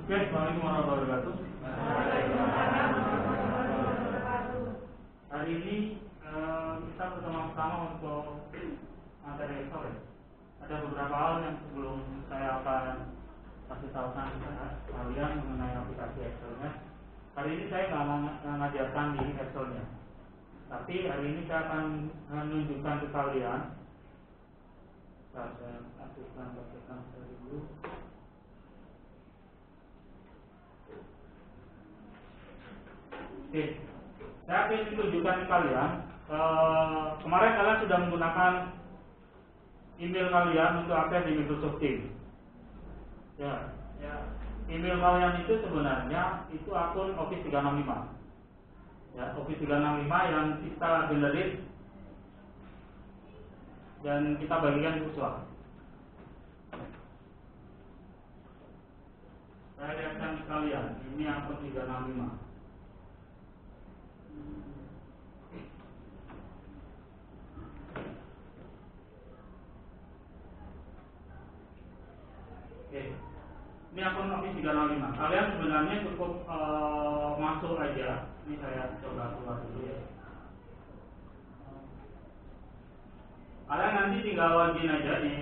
Oke, Assalamualaikum warahmatullahi wabarakatuh. Hari ini kita bersama-sama untuk materi Excel ya. Ada beberapa hal yang sebelum saya akan kasih tahu kalian mengenai aplikasi Excel-nya. Hari ini saya nggak mengajarkan di Excel-nya, tapi hari ini saya akan menunjukkan ke kalian. Saya aktifkan dulu. Oke, saya akan tunjukkan ke kalian. Kemarin kalian sudah menggunakan email kalian untuk akses di Microsoft Teams. Ya. Email kalian itu sebenarnya itu akun Office 365. Ya, Office 365 yang kita generate dan kita bagikan ke user. Saya lihatkan ke kalian, ini akun 365. Oke, ini akun Office 365. Kalian sebenarnya cukup masuk aja. Ini saya coba keluar dulu ya. Kalian nanti tinggal login aja di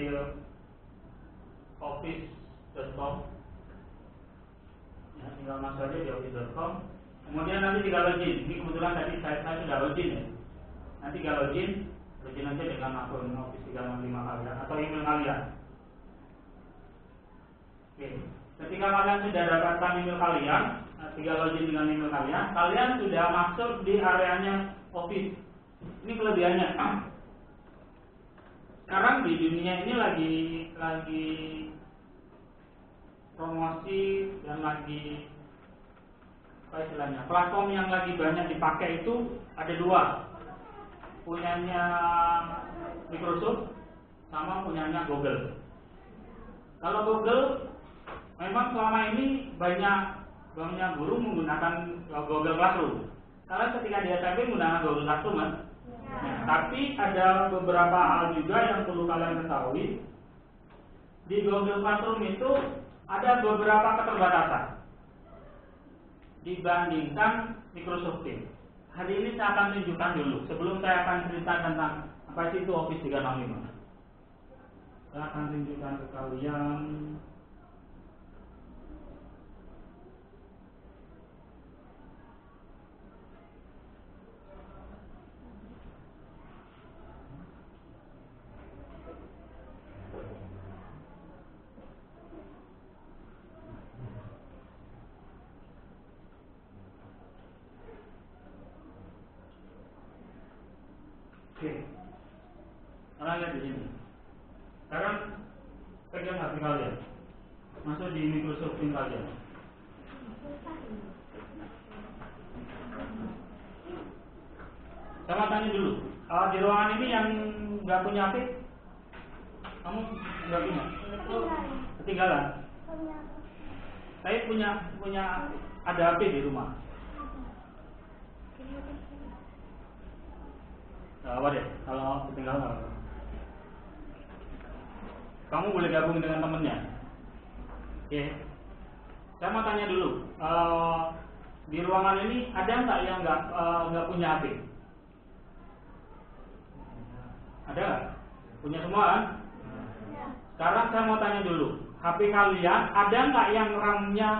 office.com. Ya, tinggal masuk aja di office.com. Kemudian nanti tinggal login. Ini kebetulan tadi saya sudah login ya. Nanti tinggal login aja dengan akun Office 365 kalian atau email kalian. Oke. Ketika kalian sudah dapatkan email kalian, tinggal login dengan email kalian, kalian sudah masuk di areanya Office. Ini kelebihannya. Sekarang di dunia ini lagi promosi dan lagi apa istilahnya, platform yang lagi banyak dipakai itu ada dua, punyanya Microsoft sama punyanya Google. Kalau Google memang selama ini banyak guru menggunakan Google Classroom. Kalian ketika di SMP menggunakan Google Classroom kan? Nah, tapi ada beberapa hal juga yang perlu kalian ketahui. Di Google Classroom itu ada beberapa keterbatasan dibandingkan Microsoft Teams. Hari ini saya akan tunjukkan dulu sebelum saya akan cerita tentang apa itu Office 365. Saya akan tunjukkan ke kalian. Oke, kalian lihat di sini. Sekarang pegang HP kalian, masuk di Microsoft Teams kalian. Saya mau tanya dulu, di ruangan ini yang nggak punya HP, kamu nggak punya? Ketinggalan. Saya punya ada HP di rumah. Apa deh, kalau ketinggalan kamu boleh gabung dengan temennya. Oke. Saya mau tanya dulu, di ruangan ini ada nggak yang nggak punya HP? Ada nggak? Punya semua kan? Sekarang saya mau tanya dulu, HP kalian ada nggak yang RAM-nya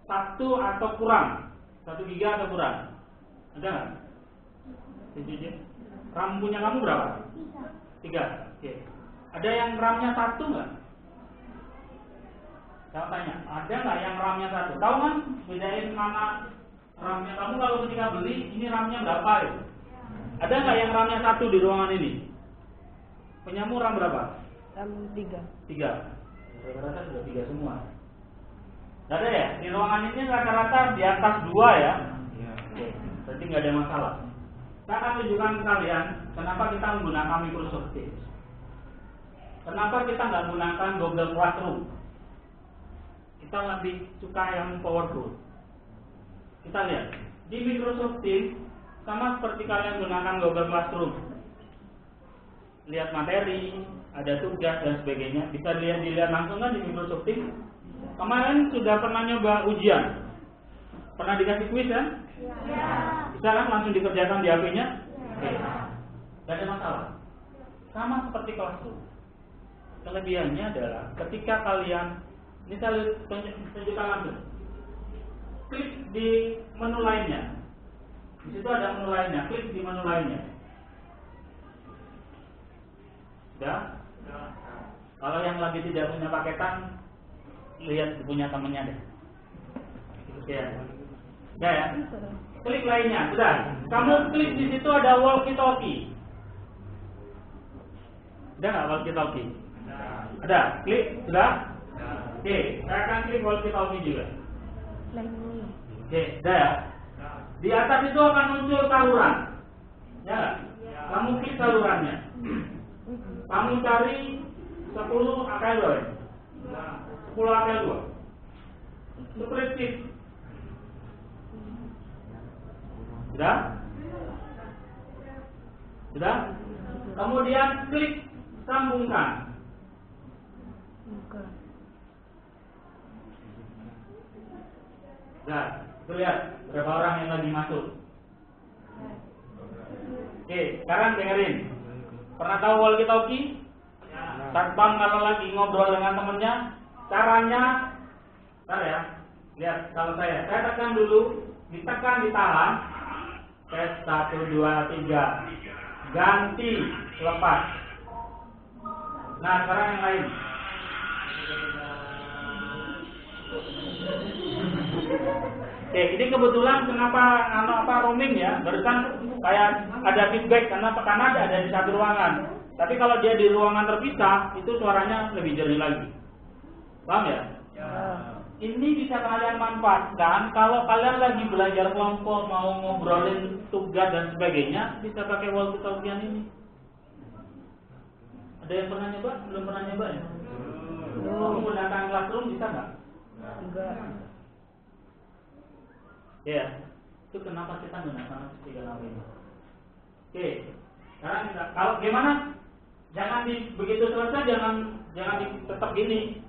1 atau kurang? 1 GB atau kurang? Ada nggak? RAM punya kamu berapa? 3. Oke. Ada yang RAM-nya 1 nggak? Saya tanya, ada nggak yang RAM-nya 1? Tahu kan bedain mana RAM-nya kamu kalau ketika beli ini RAM-nya berapa itu? Ada nggak yang RAM-nya 1 di ruangan ini? Punyamu RAM berapa? RAM 3. 3. Rata-rata sudah 3 semua. Nggak ada ya? Di ruangan ini rata-rata di atas 2 ya? Iya. Oke. Berarti nggak ada masalah. Saya akan tunjukkan ke kalian kenapa kita menggunakan Microsoft Teams. Kenapa kita nggak menggunakan Google Classroom? Kita lebih suka yang powerful. Kita lihat di Microsoft Teams sama seperti kalian menggunakan Google Classroom. Lihat materi, ada tugas dan sebagainya. Bisa dilihat langsung kan di Microsoft Teams? Kemarin sudah pernah nyoba ujian? Pernah dikasih kuis kan? Ya. Bisa kan langsung dikerjakan di HP-nya? Oke. Gak ada masalah. Sama seperti kelas. Kelebihannya adalah ketika kalian, ini saya tunjukkan langsung. Klik di menu lainnya. Di situ ada menu lainnya. Klik di menu lainnya. Sudah? Kalau yang lagi tidak punya paketan, lihat punya temennya deh. Ya. Sudah ya? Klik lainnya. Sudah. Kamu klik di situ ada walkie-talkie. Ada nggak walkie-talkie? Ada. Klik. Sudah? Oke. Saya akan klik walkie-talkie juga. Oke. Sudah ya? Di atas itu akan muncul saluran. Ya. Kamu klik salurannya. Kamu cari 10 AKL 2 ya? 10 AKL 2 Split shift. Sudah? Sudah? Kemudian klik sambungkan. Sudah? Tuh lihat berapa orang yang lagi masuk. Oke, sekarang dengerin. Pernah tahu walkie-talkie? Satpam kalau lagi ngobrol dengan temennya, caranya, bentar ya, lihat kalau saya tekan dulu, ditekan, ditahan, tes 1, 2, 3, ganti, lepas. Nah sekarang yang lain. Oke, ini kebetulan kenapa roaming ya, barusan kayak ada feedback karena ada di satu ruangan. Tapi kalau dia di ruangan terpisah, itu suaranya lebih jernih lagi. Paham ya? Ya. Ini bisa kalian manfaatkan kalau kalian lagi belajar kelompok, mau ngobrolin tugas dan sebagainya, bisa pakai walkie-talkie ini. Ada yang pernah nyoba? Belum pernah nyoba ya? Belum. Menggunakan Classroom bisa nggak? Enggak. Ya, itu kenapa kita menggunakan 3 ini? Oke, sekarang kalau gimana? Jangan begitu selesai jangan tetap gini.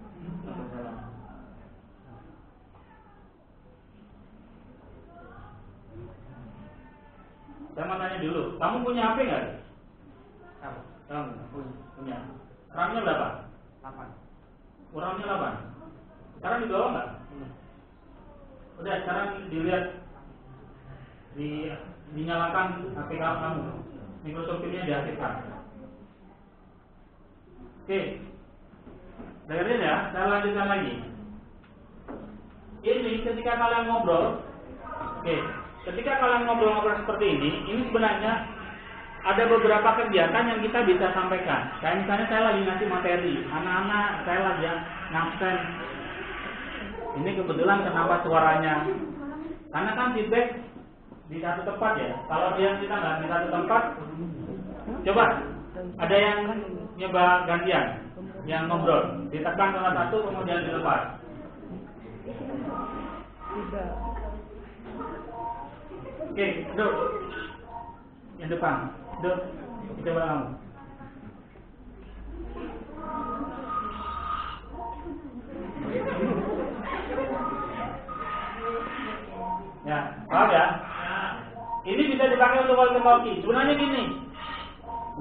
Saya mau tanya dulu, kamu punya HP nggak? Kamu punya. RAM-nya berapa? 8. RAM-nya 8. Sekarang di bawah nggak? Udah, sekarang dilihat dinyalakan HP kamu. Microsoft Teams-nya diaktifkan. Oke, dengerin ya, saya lanjutkan lagi. Ini ketika kalian ngobrol, ketika kalian ngobrol-ngobrol seperti ini sebenarnya ada beberapa kegiatan yang kita bisa sampaikan. Kayak misalnya saya lagi ngasih materi, anak-anak saya lagi ngabsen. Ini kebetulan kenapa suaranya? Karena kan feedback di satu tempat ya. Kalau kita nggak di satu tempat, coba ada yang nyoba gantian, yang ngobrol, ditekan salah satu kemudian dilepas. Oke, duduk. Yang depan, duduk. Coba kamu. Ya, paham ya? Ini bisa dipakai untuk walkie-talkie. Sebenarnya gini.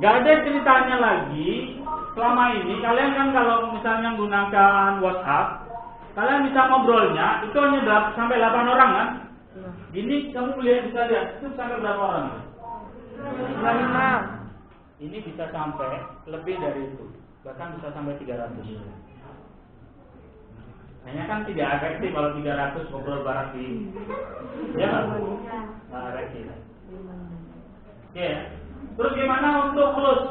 Gak ada ceritanya lagi. Selama ini kalian kan kalau misalnya menggunakan WhatsApp, kalian bisa ngobrolnya itu hanya sampai 8 orang kan? Ini kamu bisa lihat itu sampai berapa orang? 5. Ini bisa sampai lebih dari itu, bahkan bisa sampai 300. Hanya kan tidak efektif kalau 300 ngobrol bareng di, ya nggak efektif. Oke. Terus gimana untuk close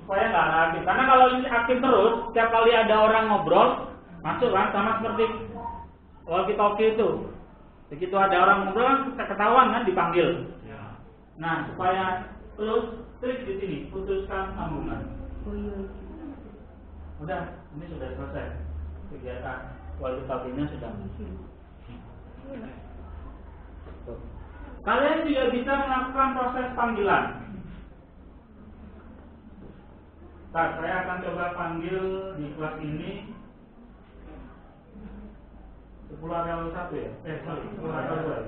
supaya nggak aktif? Karena kalau ini aktif terus, setiap kali ada orang ngobrol masuk kan, sama seperti walkie-talkie itu. Begitu ada orang ngobrol kan ketahuan kan dipanggil. Nah supaya close, klik di sini, putuskan sambungan. Udah, ini sudah selesai kegiatan walkie-talkie-nya sudah. Kalian juga bisa melakukan proses panggilan. Saya akan coba panggil di kelas ini 10 akal 1 ya? 10 akal 2 ya?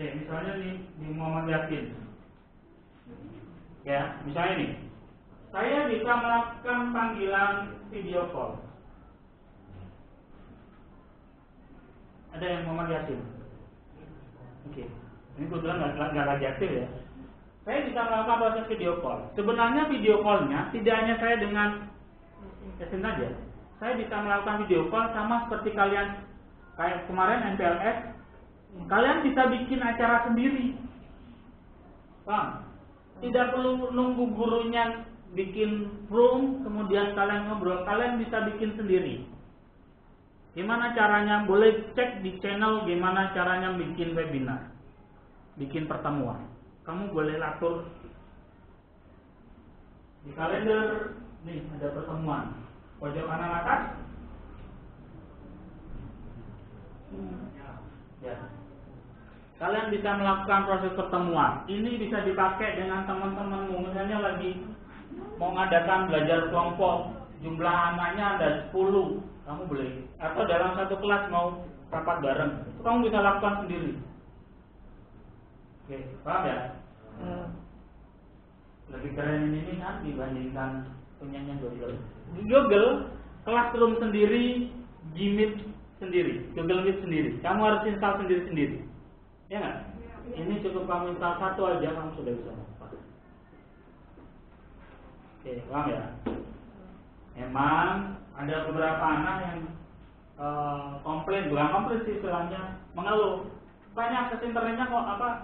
Misalnya di Muhammad Yasin. Ya, misalnya nih. Saya bisa melakukan panggilan video call. Ada yang Muhammad Yasin? Oke. Ini kebetulan nggak lagi aktif ya. Saya bisa melakukan proses video call. Sebenarnya video callnya tidak hanya saya dengan Yasin saja. Saya bisa melakukan video call sama seperti kalian kayak kemarin MPLS. Kalian bisa bikin acara sendiri, paham? Tidak perlu nunggu gurunya bikin room, kemudian kalian ngobrol. Kalian bisa bikin sendiri. Gimana caranya? Boleh cek di channel gimana caranya bikin webinar, bikin pertemuan. Kamu boleh atur di kalender. Nih ada pertemuan, pojok kanan atas. Ya. Kalian bisa melakukan proses pertemuan. Ini bisa dipakai dengan teman-temanmu. Misalnya lagi mau ngadakan belajar kelompok, jumlah anaknya ada 10, kamu boleh. Atau dalam satu kelas mau rapat bareng, itu kamu bisa lakukan sendiri. Oke, paham ya? Lebih keren ini kan dibandingkan punyanya Google. Di Google, Classroom sendiri, Gmeet sendiri, Google Meet sendiri. Kamu harus install sendiri-sendiri. Ya nggak? Ini cukup kamu install satu aja, kamu sudah bisa pakai. Oke, paham ya? Memang ada beberapa anak yang komplain, bukan komplain sih istilahnya, mengeluh. Banyak akses internetnya kok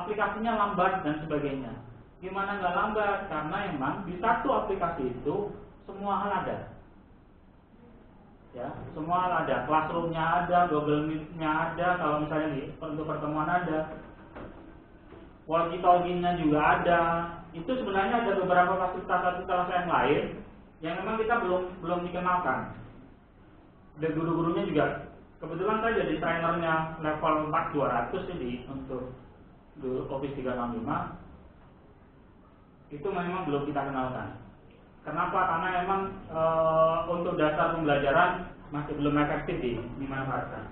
aplikasinya lambat dan sebagainya. Gimana nggak lambat? Karena emang di satu aplikasi itu semua hal ada. Ya, semua ada, Classroom-nya ada, Google Meet-nya ada, kalau misalnya untuk pertemuan ada, walkie-talkie-nya juga ada. Itu sebenarnya ada beberapa fasilitas yang lain yang memang kita belum dikenalkan. Dan guru-gurunya juga, kebetulan saya jadi trainernya level 4 200 ini untuk Office 365. Itu memang belum kita kenalkan. Kenapa? Karena memang untuk dasar pembelajaran masih belum efektif dimanfaatkan.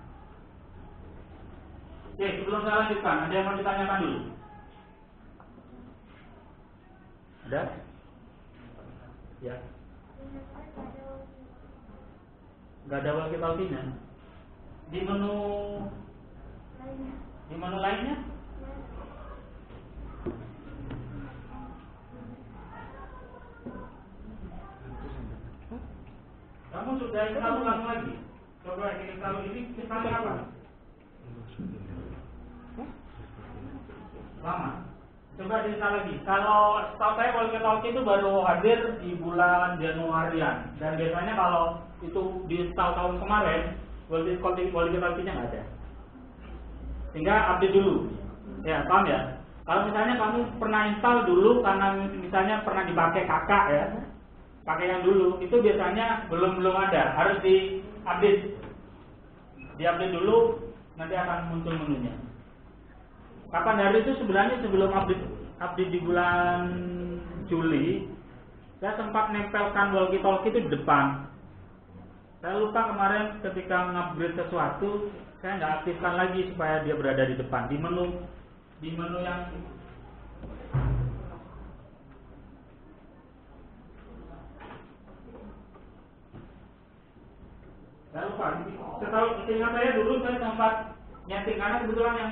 Oke, sebelum saya lanjutkan, ada yang mau ditanyakan dulu? Ada? Ya. Gak ada walkie-talkie-nya. Di menu lainnya? Kamu sudah install ulang lagi. Coba install ini misalnya apa? Lama. Coba diinstal lagi. Kalau setahu saya walkie-talkie itu baru hadir di bulan Januarian. Dan biasanya kalau itu diinstal tahun kemarin, walkie-talkie-nya nggak ada. Sehingga update dulu. Ya, paham ya? Kalau misalnya kamu pernah install dulu karena misalnya pernah dipakai kakak ya, pakai yang dulu, itu biasanya belum ada, harus diupdate dulu, nanti akan muncul menunya. Kapan hari itu sebenarnya sebelum update di bulan Juli, saya sempat nempelkan walkie-talkie itu di depan. Saya lupa kemarin ketika ngupgrade sesuatu, saya nggak aktifkan lagi supaya dia berada di depan di menu yang saya lupa. Seingat saya dulu saya sempat nyeting, karena kebetulan yang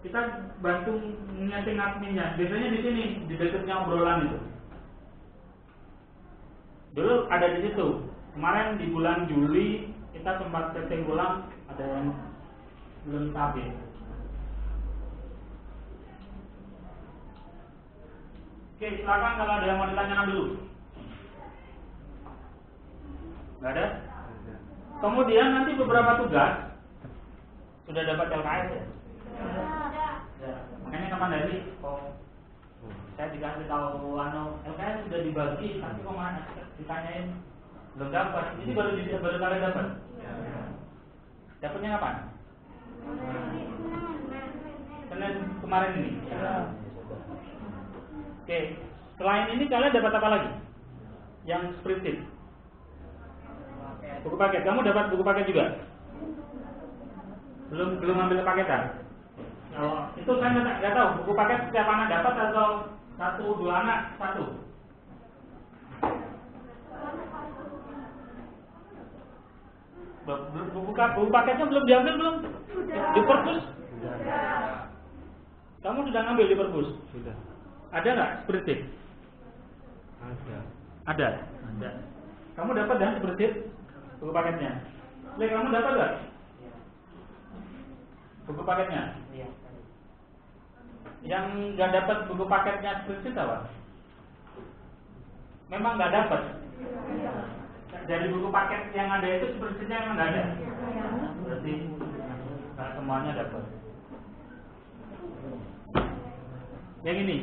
kita bantu nyeting adminnya. Biasanya di sini di dekatnya obrolan itu. Dulu ada di situ. Kemarin di bulan Juli kita sempat setting ulang, ada yang belum stabil. Oke, silakan kalau ada yang mau ditanyakan dulu. Nggak ada? Kemudian nanti beberapa tugas sudah dapat LKS ya? Ya. Makanya kapan dari saya dikasih tahu LKS sudah dibagi, tapi kok mana? Ditanyain belum dapat. Ini baru kalian dapat. Dapatnya kapan? kemarin ini. Oke, selain ini kalian dapat apa lagi? Yang spreadsheet. Buku paket. Kamu dapat buku paket juga? Belum ambil paketan. Oh, itu saya nggak tahu. Buku paket setiap anak dapat atau dua anak satu? Buku paketnya belum diambil belum? Di perpus? Kamu sudah ngambil di perpus? Sudah. Ada nggak spreadsheet? Ada. Kamu dapat dan spreadsheet buku paketnya? Kamu dapat nggak? Buku paketnya? Iya. Yang nggak dapat buku paketnya spreadsheet apa? Memang nggak dapat. Dari buku paket yang ada itu spreadsheetnya memang nggak ada. Berarti nggak semuanya dapat. Yang ini.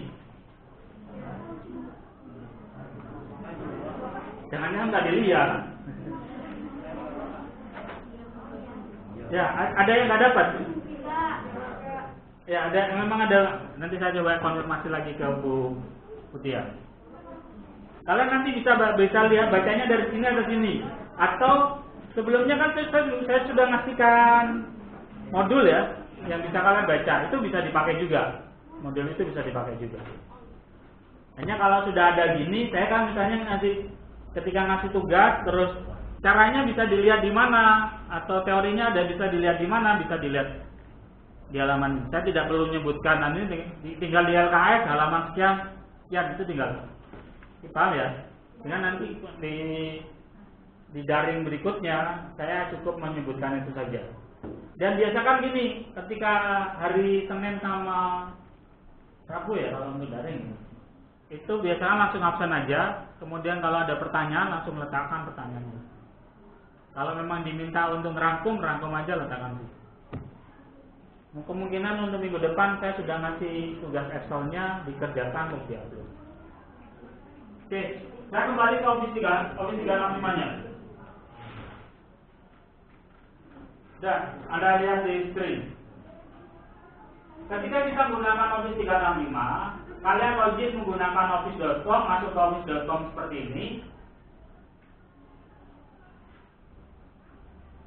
Jangan-jangan nggak dilihat. Ya, ada yang nggak dapat. Ya, ada, memang ada. Nanti saya coba konfirmasi lagi ke Bu Mutia. Kalian nanti bisa lihat bacanya dari sini atau sini. Atau sebelumnya kan saya sudah ngasihkan modul ya, yang bisa kalian baca. Itu bisa dipakai juga. Modul itu bisa dipakai juga. Hanya kalau sudah ada gini, saya kan misalnya ketika ngasih tugas, terus caranya bisa dilihat di mana, atau teorinya ada bisa dilihat di mana, bisa dilihat di halaman. Saya tidak perlu menyebutkan, nanti tinggal di LKS halaman sekian, itu tinggal. Paham ya? Dengan nanti di daring berikutnya saya cukup menyebutkan itu saja. Dan biasakan gini, ketika hari Senin sama Rabu ya kalau untuk daring, itu biasanya langsung absen aja. Kemudian kalau ada pertanyaan langsung letakkan pertanyaannya. Kalau memang diminta untuk rangkum aja letakkan sih. Kemungkinan untuk minggu depan saya sudah ngasih tugas Excelnya dikerjakan untuk diupload. Oke, saya kembali ke Office 365-nya. Dan Anda lihat di screen. Ketika kita menggunakan Office 365, kalian login menggunakan office.com, masuk ke office.com seperti ini.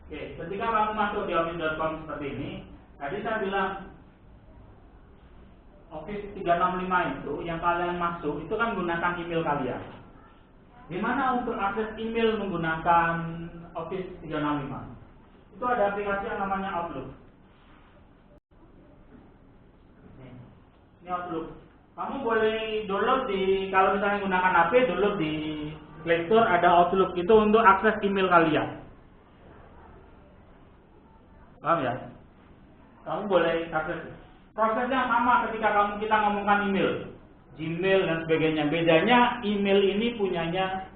Oke, ketika kamu masuk di office.com seperti ini, tadi saya bilang Office 365 itu yang kalian masuk itu kan menggunakan email kalian. Gimana untuk akses email menggunakan Office 365? Itu ada aplikasi yang namanya Outlook. Ini Outlook. Kamu boleh download kalau misalnya menggunakan HP, download di Play Store ada Outlook. Itu untuk akses email kalian. Paham ya? Kamu boleh akses. Prosesnya sama ketika kita ngomongkan email, Gmail dan sebagainya. Bedanya email ini punyanya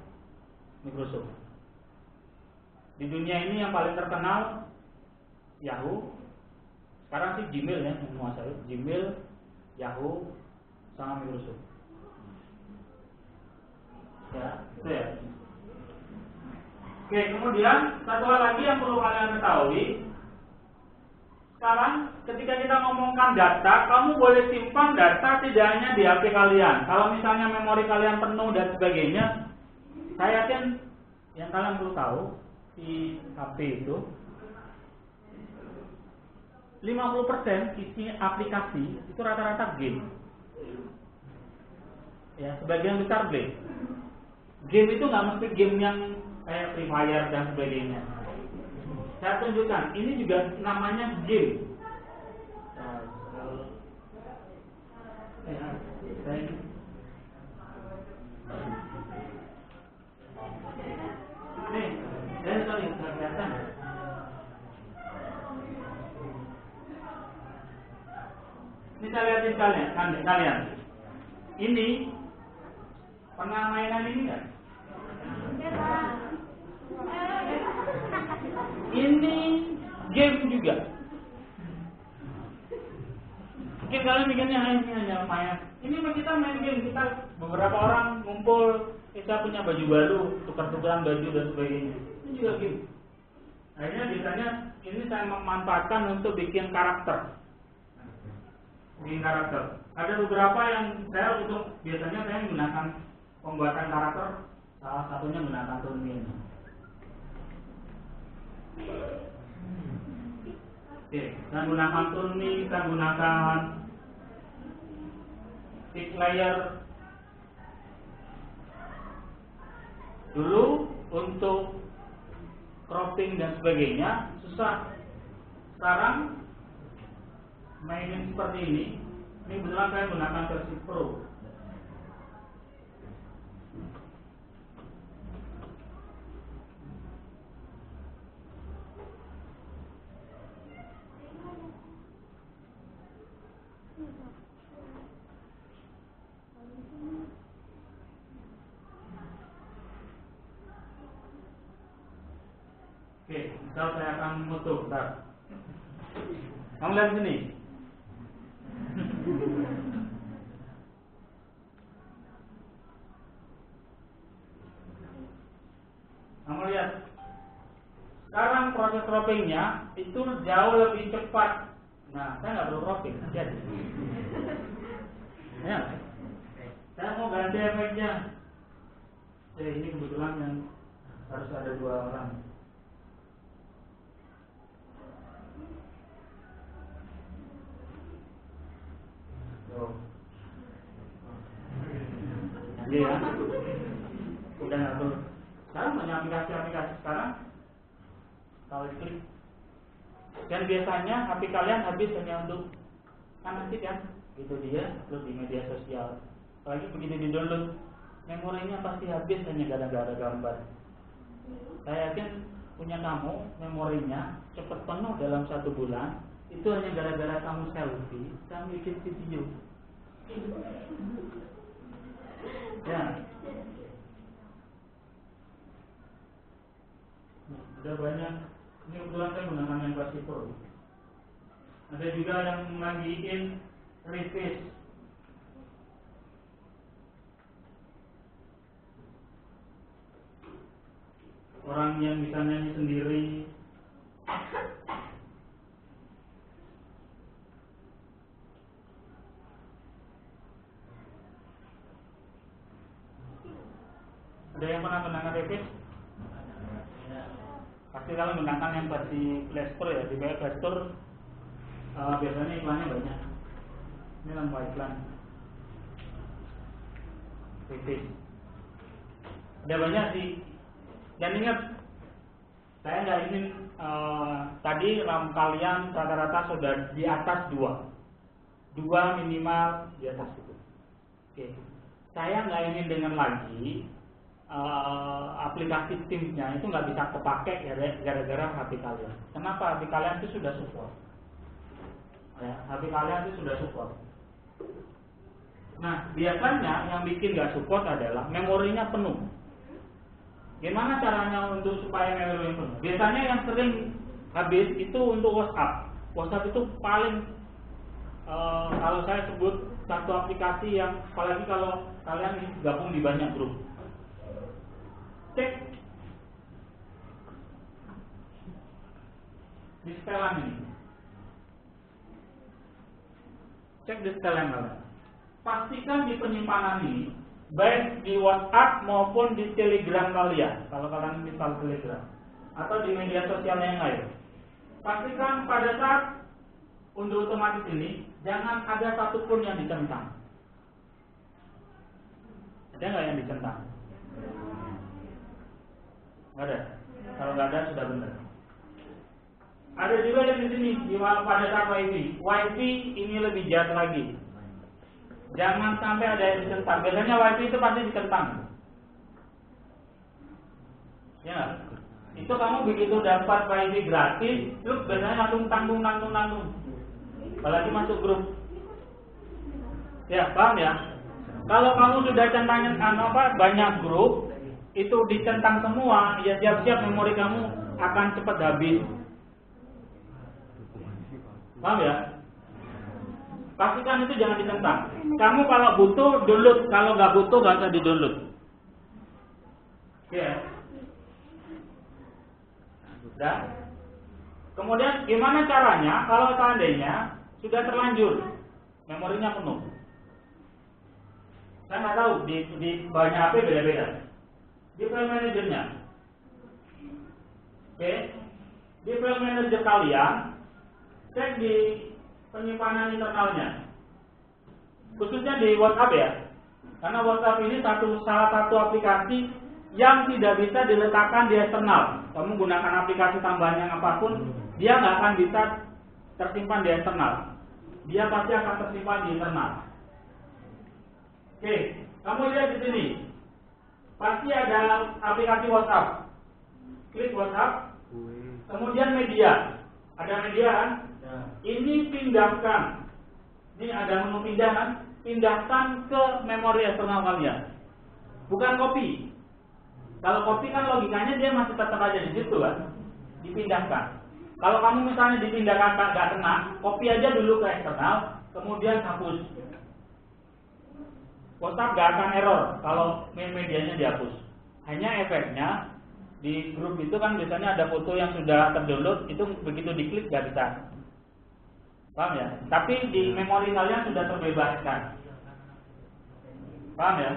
Microsoft. Di dunia ini yang paling terkenal Yahoo. Sekarang sih Gmail ya yang menguasai. Gmail, Yahoo, sama Microsoft. Ya, itu ya. Oke, kemudian satu hal lagi yang perlu kalian ketahui. Sekarang ketika kita ngomongkan data, kamu boleh simpan data tidak hanya di HP kalian. Kalau misalnya memori kalian penuh dan sebagainya, saya yakin yang kalian perlu tahu di HP itu 50% isi aplikasi itu rata-rata game. Ya, sebagian besar game. Game itu nggak mesti game yang kayak Free Fire dan sebagainya. Saya tunjukkan, ini juga namanya game. Nih, saya sorry, nggak kelihatan. Ini saya lihatin kalian. Ini pernah mainan ini nggak? Ini game juga. Mungkin kalian mikirnya ini hanya main. Ini kita main game, kita beberapa orang ngumpul, kita punya baju baru, tukar-tukaran baju dan sebagainya. Ini juga game. Akhirnya biasanya ini saya memanfaatkan untuk bikin karakter. bikin karakter. Ada beberapa yang saya biasanya saya menggunakan pembuatan karakter, salah satunya menggunakan Toonmi. Oke, kita gunakan Toonmi, kita gunakan Fix Layer. Dulu untuk cropping dan sebagainya susah. Sekarang mainin seperti ini kebetulan saya menggunakan versi Pro. Oke, misal saya akan foto, bentar. Kamu lihat sini. Kamu lihat. Sekarang proses croppingnya itu jauh lebih cepat. Nah, saya nggak perlu cropping, lihat. Ya, saya mau ganti efeknya. Ini kebetulan yang harus ada 2 orang. Ya, udah ngatur. Sekarang banyak aplikasi-aplikasi sekarang kalau klik. Dan biasanya HP kalian habis hanya untuk nanti kan, gitu dia upload di media sosial. Apalagi begitu di download, memorinya pasti habis hanya gara-gara gambar. Saya yakin punya kamu memorinya cepat penuh dalam 1 bulan, itu hanya gara-gara kamu selfie, kamu bikin video. Ya, ada banyak. Ini kebetulan saya menggunakan yang versi Pro. Ada juga yang lagi in reface. Orang yang bisa nyanyi sendiri. Ada yang pernah menggunakan reface? Pasti kalau menggunakan yang versi Play Store ya, di Play Store biasanya iklannya banyak. Ini tanpa iklan. Reface. Ada banyak sih. Dan ingat, saya nggak ingin tadi RAM kalian rata-rata sudah di atas 2 minimal di atas itu. Oke. Saya nggak ingin dengan lagi aplikasi Teams-nya itu nggak bisa kepake gara-gara HP kalian. Kenapa? HP kalian itu sudah support. Ya, HP kalian itu sudah support. Nah, biasanya yang bikin nggak support adalah memorinya penuh. Gimana caranya untuk supaya memori penuh? Biasanya yang sering habis itu untuk WhatsApp. WhatsApp itu paling kalau saya sebut satu aplikasi yang, apalagi kalau kalian gabung di banyak grup. Cek di setelan ini. Cek di setelan kalian. Pastikan di penyimpanan ini, baik di WhatsApp maupun di Telegram kalian, kalau kalian install Telegram atau di media sosial yang lain. Pastikan pada saat untuk otomatis ini jangan ada satupun yang dicentang. Ada nggak yang dicentang? Nggak ada. Kalau nggak ada sudah benar. Ada juga yang di sini pada saat WiFi. WiFi ini lebih jahat lagi. Jangan sampai ada yang dicentang. Biasanya WiFi itu pasti dicentang. Ya, itu kamu begitu dapat WiFi gratis, terus biasanya langsung tanggung. Apalagi masuk grup. Ya, paham ya? Kalau kamu sudah centangin banyak grup, itu dicentang semua, ya siap-siap memori kamu akan cepat habis. Paham ya? Pastikan itu jangan dicentang. Kamu kalau butuh download, kalau nggak butuh nggak usah di-download. Ya. Udah. Kemudian gimana caranya kalau seandainya sudah terlanjur memorinya penuh. Saya nggak tahu di banyak HP beda-beda. Di file manajernya, oke, di file manager kalian cek di penyimpanan internalnya, khususnya di WhatsApp ya, karena WhatsApp ini salah satu aplikasi yang tidak bisa diletakkan di eksternal. Kamu gunakan aplikasi tambahan yang apapun, dia nggak akan bisa tersimpan di eksternal. Dia pasti akan tersimpan di internal. Oke, kamu lihat di sini, pasti ada aplikasi WhatsApp. Klik WhatsApp, kemudian media. Ada media kan? Ini pindahkan. Ini ada menu pindahan. Pindahkan ke memori eksternal kalian. Bukan copy. Kalau copy kan logikanya dia masih tetap ada di situ kan? Dipindahkan. Kalau kamu misalnya dipindahkan nggak kena, copy aja dulu ke eksternal, kemudian hapus. WhatsApp nggak akan error kalau medianya dihapus. Hanya efeknya di grup itu kan biasanya ada foto yang sudah terdownload, itu begitu diklik nggak bisa. Paham ya? Tapi di memori kalian sudah terbebaskan. Paham ya?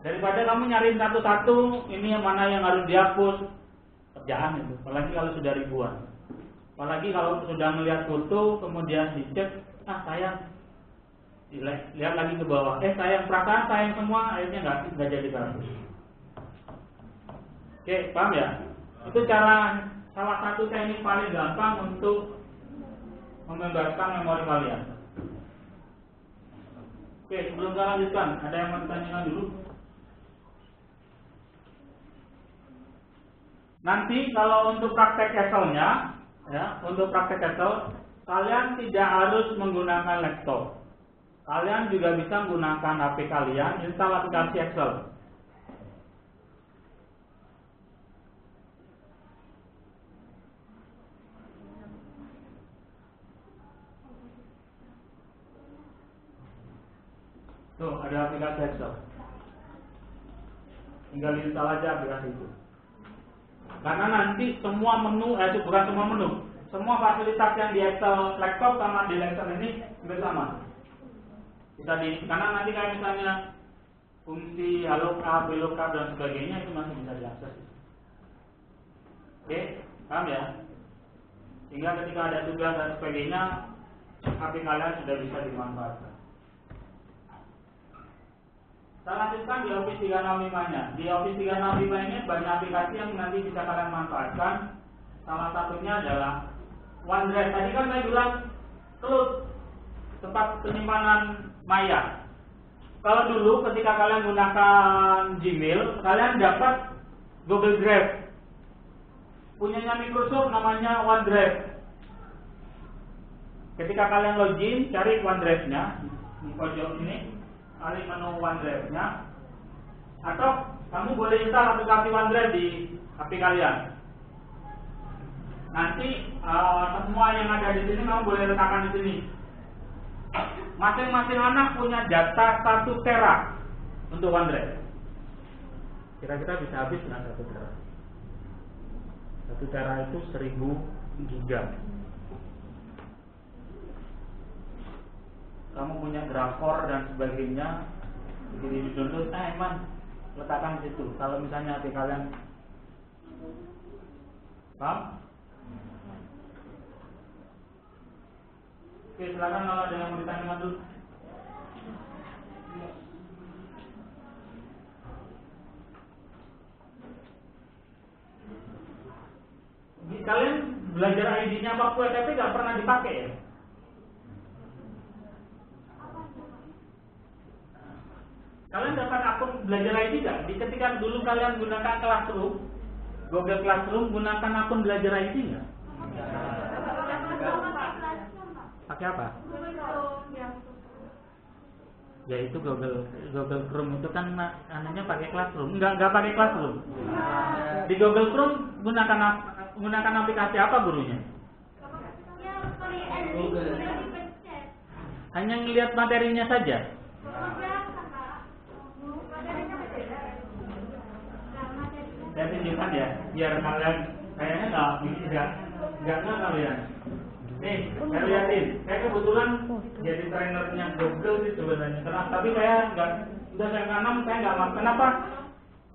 Daripada kamu nyariin satu-satu, ini yang mana yang harus dihapus, kerjaan itu. Apalagi kalau sudah ribuan. Apalagi kalau sudah melihat foto, kemudian dicek, sayang, lihat lagi ke bawah, sayang, perasaan sayang semua, akhirnya nggak jadi bagus. Oke, paham ya? Itu cara salah satu teknik paling gampang untuk membebaskan memori kalian. Oke, sebelum kita lanjutkan, ada yang mau ditanyakan dulu? Nanti kalau untuk praktek Excel-nya, ya, untuk praktek Excel, kalian tidak harus menggunakan laptop. Kalian juga bisa menggunakan HP kalian, install aplikasi Excel. Tuh, ada aplikasi Excel. Tinggal install aja aplikasi itu. Karena nanti semua menu, bukan semua menu, semua fasilitas yang di Excel laptop sama di Excel ini bersama. Karena nanti kayak misalnya fungsi lookup, VLOOKUP dan sebagainya itu masih bisa diakses. Oke, paham ya? Sehingga ketika ada tugas dan sebagainya, HP kalian sudah bisa dimanfaatkan. Kita lanjutkan di Office 365-nya. Di Office 365 ini banyak aplikasi yang nanti bisa kalian manfaatkan. Salah satunya adalah OneDrive. Tadi kan saya bilang cloud, tempat penyimpanan maya. Kalau dulu ketika kalian gunakan Gmail, kalian dapat Google Drive. Punyanya Microsoft namanya OneDrive. Ketika kalian login, cari OneDrive-nya di pojok ini. Kali menu OneDrive-nya, atau kamu boleh install aplikasi OneDrive di HP kalian. Nanti semua yang ada di sini kamu boleh letakkan di sini. Masing-masing anak punya data 1 tera untuk OneDrive. Kira-kira bisa habis dengan 1 tera. 1 tera itu 1000 giga. Kamu punya drakor dan sebagainya, begitu di-download, letakkan di situ. Kalau misalnya HP kalian, paham? Oke, silakan kalau ada yang mau ditanyakan dulu. Kalian belajar ID-nya waktu SMP nggak pernah dipakai ya? Kalian dapat akun belajar ID nggak? Ketika dulu kalian gunakan Classroom, Google Classroom, gunakan akun belajar ID nggak? Pakai apa? Ya itu Google Chrome itu kan anaknya pakai Classroom, nggak pakai Classroom. Di Google Chrome gunakan aplikasi apa gurunya? Hanya ngelihat materinya saja. Saya tunjukkan ya, biar kalian kayaknya nggak kalian. Nih, saya lihatin. Saya kebetulan jadi trainernya Google sih sebenarnya. Kenapa? Tapi saya nggak, udah SMK 6 saya nggak mau. Kenapa?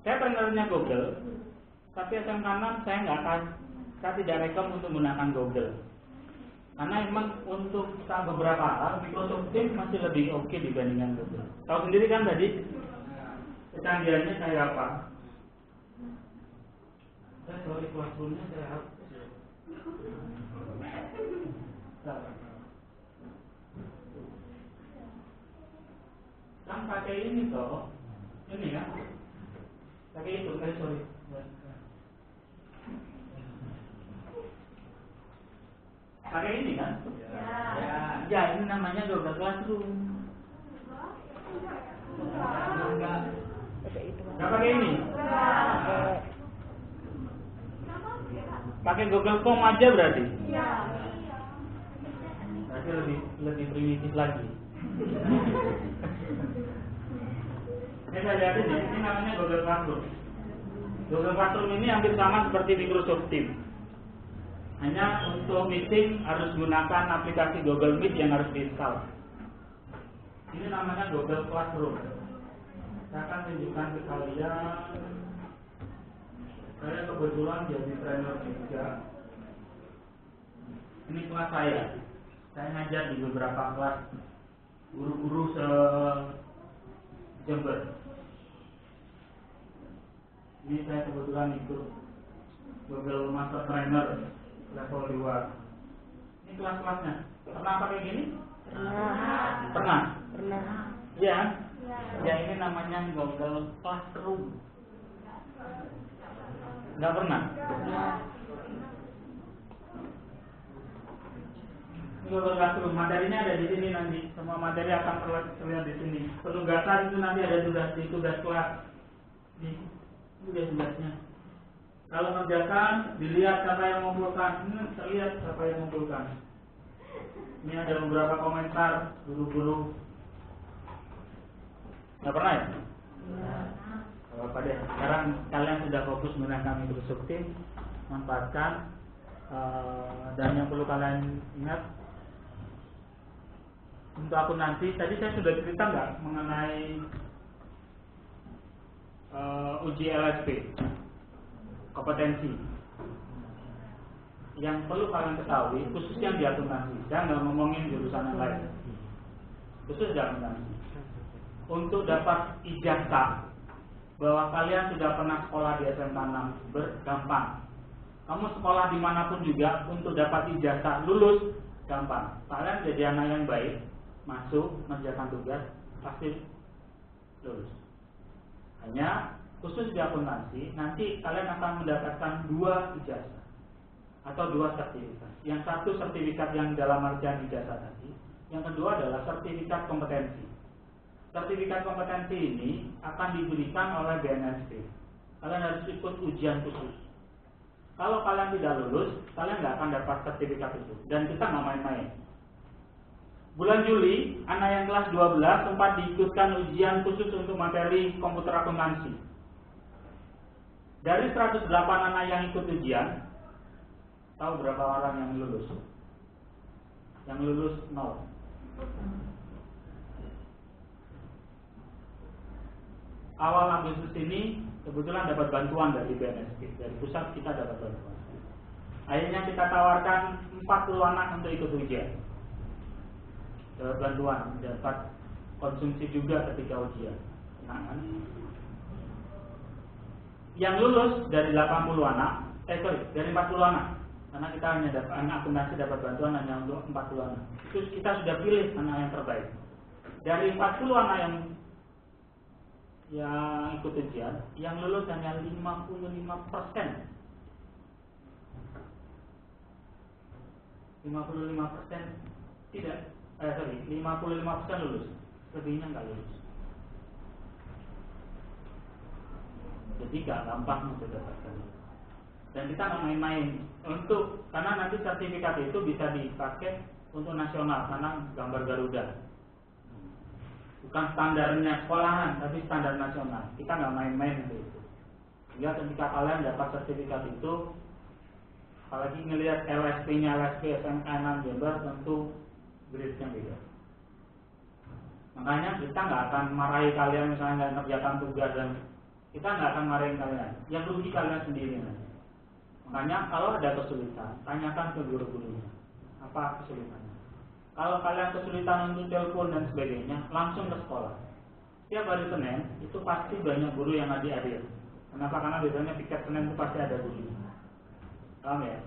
Saya trainernya Google, tapi SMK 6 saya tidak rekom untuk menggunakan Google. Karena emang untuk beberapa hal Microsoft Teams masih lebih oke dibandingkan Google. Tahu sendiri kan tadi kecanggihannya kayak apa? Sorry, Classroom-nya saya hapus ya. Kan pakai ini toh, ini kan? Pakai itu, sorry. Pakai ini kan? Ya, ini namanya Google Classroom. Enggak pakai ini. Pakai Google Form aja berarti? Iya. Berarti lebih primitif lagi. Ini saya lihat ini namanya Google Classroom. Google Classroom ini hampir sama seperti Microsoft Teams. Hanya untuk meeting harus gunakan aplikasi Google Meet yang harus diinstal. Ini namanya Google Classroom. Saya akan tunjukkan ke kalian. Saya kebetulan jadi trainer juga. Ini kelas saya. Saya ngajar di beberapa kelas guru-guru se-Jember. Ini saya kebetulan ikut Google Master Trainer level 2. Ini kelas-kelasnya. Pernah pakai gini? Pernah. Ya. Ya, ini namanya Google Classroom. Enggak pernah? Google Classroom, materinya ada di sini nanti. Semua materi akan terlihat di sini. Penugasan itu nanti ada di tugas kelas. Nih, tugasnya. Kalau mengerjakan, dilihat siapa yang mengumpulkan. Terlihat siapa yang mengumpulkan. Ini ada beberapa komentar guru-guru. Nggak pernah ya? Apa deh, sekarang kalian sudah fokus menggunakan Microsoft Teams, manfaatkan. Dan yang perlu kalian ingat, untuk akuntansi tadi saya sudah cerita nggak mengenai uji LSP kompetensi. Yang perlu kalian ketahui, khususnya di akuntansi, saya nggak ngomongin jurusan yang lain, khusus di akuntansi. Untuk dapat ijazah bahwa kalian sudah pernah sekolah di SMK 6 bergampang. Kamu sekolah dimanapun juga untuk dapat ijazah lulus gampang. Kalian jadi anak yang baik, masuk mengerjakan tugas pasti lulus. Hanya khusus di akuntansi nanti kalian akan mendapatkan 2 ijazah atau 2 sertifikat. Yang satu sertifikat yang dalam artian ijazah tadi, yang kedua adalah sertifikat kompetensi. Sertifikat kompetensi ini akan diberikan oleh BNSP. Kalian harus ikut ujian khusus. Kalau kalian tidak lulus, kalian nggak akan dapat sertifikat itu. Dan kita nggak main-main. Bulan Juli, anak yang kelas 12 sempat diikutkan ujian khusus untuk materi komputer akuntansi. Dari 108 anak yang ikut ujian, tahu berapa orang yang lulus? Yang lulus 0. Awal Agustus ini kebetulan dapat bantuan dari BNSP, dari pusat kita dapat bantuan. Akhirnya kita tawarkan 40 anak untuk ikut ujian. Dapat bantuan, dapat konsumsi juga ketika ujian. Nah, yang lulus dari 80 anak, dari 40 anak. Karena kita hanya dapat anak akuntansi dapat bantuan hanya untuk 40 anak. Terus kita sudah pilih anak yang terbaik. Dari 40 anak yang ikut ujian, yang lulus hanya 55%. 55% tidak, 55% lulus, lebihnya nggak lulus. Jadi nggak gampang untuk dapatkan. Dan kita nggak main-main karena nanti sertifikat itu bisa dipakai untuk nasional karena gambar Garuda. Bukan standarnya sekolahan, tapi standar nasional. Kita nggak main-main untuk itu. Ya, ketika kalian dapat sertifikat itu, Apalagi ngelihat LSP-nya LSP SMK 6 Jember tentu grade-nya beda. Makanya kita nggak akan marahi kalian misalnya nggak kerjakan tugas, dan kita nggak akan marahin kalian. Yang rugi kalian sendiri nanti. Makanya kalau ada kesulitan, tanyakan ke guru-gurunya apa kesulitannya. Kalau kalian kesulitan untuk telepon dan sebagainya, langsung ke sekolah. Setiap hari Senin itu pasti banyak guru yang hadir. Kenapa? Karena biasanya piket Senin itu pasti ada gurunya. Paham ya?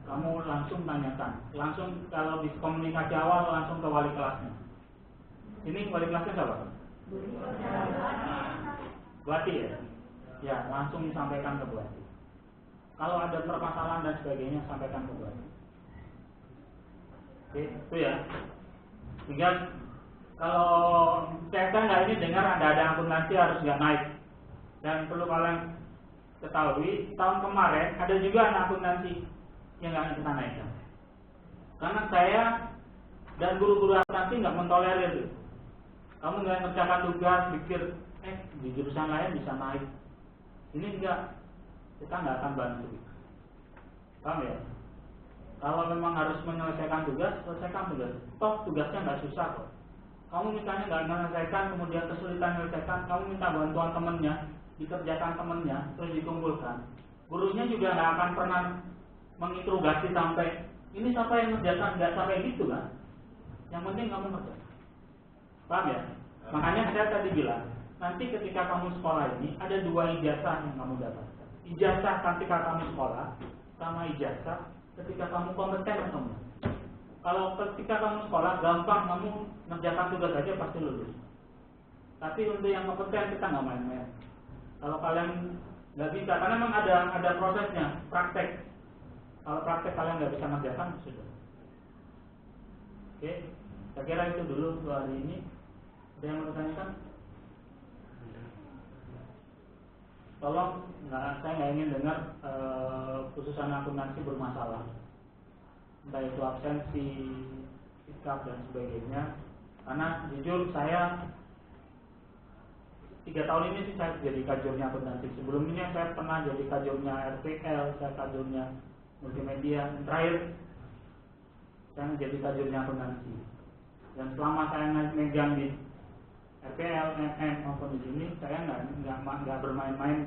Kamu langsung tanyakan, langsung kalau di komunikasi awal langsung ke wali kelasnya. Ini wali kelasnya siapa? Buati ya? Ya, langsung sampaikan ke Buati. Kalau ada permasalahan dan sebagainya, sampaikan ke Buati. Oke, itu ya. Sehingga kalau saya nggak ini dengar ada akuntansi harus nggak naik. Dan perlu kalian ketahui, tahun kemarin ada juga anak akuntansi yang nggak kita naikkan. Karena saya dan guru-guru akuntansi nggak mentolerir itu. Kamu nggak kerjakan tugas, pikir di jurusan lain bisa naik. Ini enggak, kita nggak akan bantu. Paham ya? Kalau memang harus menyelesaikan tugas, selesaikan tugas. Toh tugasnya nggak susah kok. Kamu misalnya nggak menyelesaikan, kemudian kesulitan menyelesaikan, kamu minta bantuan temennya, dikerjakan temennya, terus dikumpulkan. Gurunya juga nggak akan pernah menginterogasi sampai ini siapa yang mengerjakan, nggak sampai gitu kan? Yang penting kamu kerjakan. Paham ya? Makanya saya tadi bilang, nanti ketika kamu sekolah ini ada 2 ijazah yang kamu dapatkan. Ijazah ketika kamu sekolah, sama ijazah ketika kamu kompeten atau enggak. Kalau ketika kamu sekolah gampang, kamu mengerjakan tugas saja pasti lulus. Tapi untuk yang kompeten kita nggak main-main. Kalau kalian nggak bisa, karena memang ada prosesnya, praktek. Kalau praktek kalian nggak bisa mengerjakan, sudah. Oke, saya kira itu dulu untuk hari ini. Ada yang mau ditanyakan? Tolong, saya nggak ingin dengar khususan akuntansi bermasalah, entah itu absensi, sikap dan sebagainya. Karena jujur saya 3 tahun ini sih saya jadi kajurnya akuntansi. Sebelum ini saya pernah jadi kajurnya RPL, saya kajurnya multimedia. Dan terakhir saya menjadi kajurnya akuntansi. Dan selama saya megang di RPL, MM maupun di sini, saya nggak bermain-main,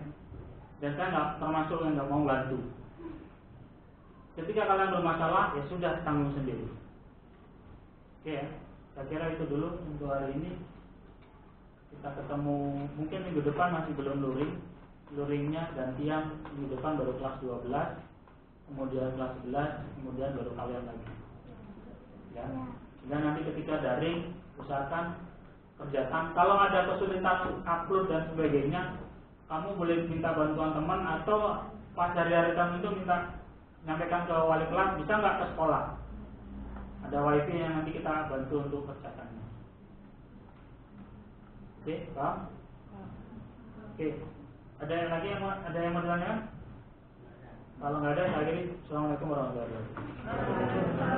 dan saya nggak termasuk yang nggak mau bantu. Ketika kalian bermasalah, ya sudah tanggung sendiri. Oke ya, saya kira itu dulu untuk hari ini. Kita ketemu mungkin minggu depan, masih belum luringnya gantian minggu depan baru kelas 12, kemudian kelas 11, kemudian baru kalian lagi. Ya, dan nanti ketika daring usahakan kerjakan. Kalau ada kesulitan upload dan sebagainya, kamu boleh minta bantuan teman, atau pas hari-hari kamu itu minta nyampaikan ke wali kelas, bisa nggak ke sekolah? Ada wifi yang nanti kita bantu untuk kerjakannya. Oke, paham? Oke, ada yang lagi yang mau ditanyakan? Kalau nggak ada, saya akhiri. Assalamualaikum warahmatullahi wabarakatuh.